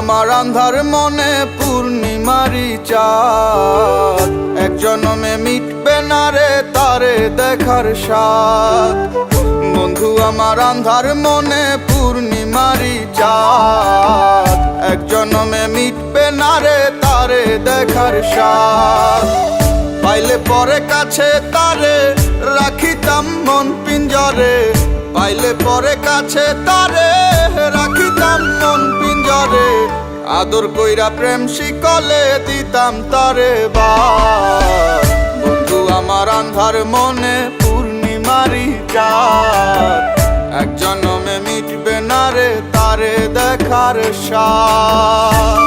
আমার আন্ধার মনে পূর্ণিমারি চাঁদ, এক জনমে মিটবে না রে তারে দেখার স্বাদ। বন্ধু আমার আন্ধার মনে পূর্ণিমারি চাঁদ, এক জনমে মিটবে না রে তারে দেখার স্বাদ। পাইলে পরে কাছে তারে রাখিতাম মন পিঞ্জরে, পাইলে পরে কাছে তারে রাখিতাম মন পিঞ্জরে। আদর কইরা প্রেম শিকলে দিতাম তারে বাস। বন্ধু আমার আন্ধার মনে পূর্ণিমারি চাঁদ, এক জনমে মিটবে না রে তারে দেখার স্বাদ।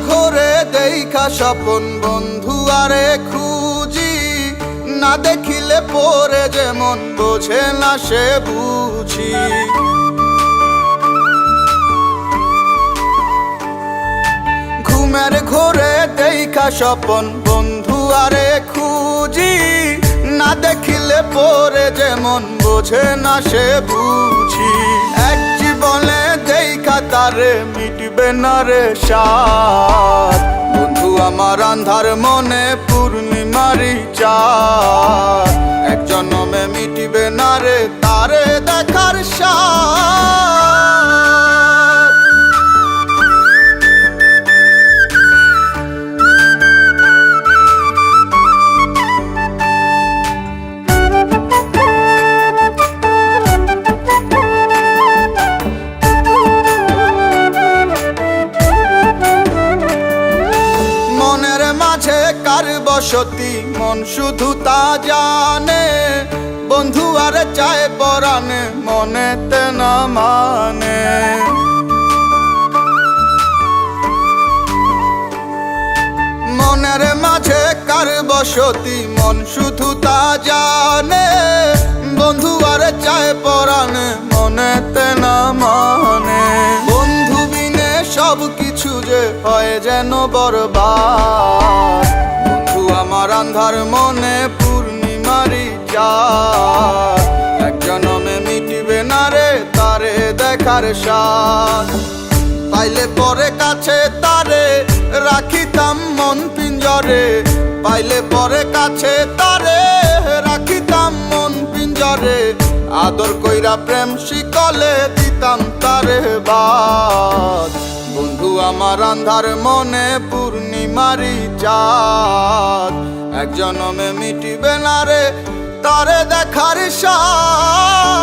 ঘরে দেখা স্বপন বন্ধু আরে খুঁজি, না দেখিলে পরে যেমন বোঝে না সে বুঝি। ঘুমের ঘরে দেখা স্বপন বন্ধু আরে খুঁজি, না দেখিলে পরে যেমন বোঝে না সে বুঝি। এক জীবনে দেখা তারে মিটবে না রে স্বাদ। বন্ধু আমার আন্ধার মনে পূর্ণিমারি চাঁদ, এক জনমে মিটবে না রে তারে দেখার স্বাদ। কার বসতি মন শুধু তা জানে, বন্ধু আর চায় পরাণে মনেতে না মানে। মনের মাঝে কার বসতি মন শুধু তা জানে, বন্ধু আর চায় পরাণে মনেতে না মানে। বন্ধু বিনে সব কিছু যে হয় যেন বরবাদ। বন্ধু আমার আন্ধার মনে পূর্ণিমারি চাঁদ, এক জনমে মিটবে না রে তারে দেখার স্বাদ। পাইলে পরে কাছে তারে রাখিতাম মন পিঞ্জরে, পাইলে পরে কাছে তারে রাখিতাম মন পিঞ্জরে। আদর কইরা প্রেম শিকলে দিতাম তারে বাস। বন্ধু আমার আন্ধার মনে পূর্ণিমারি চাঁদ, এক জনমে মিটিবে না রে তারে দেখার স্বাদ।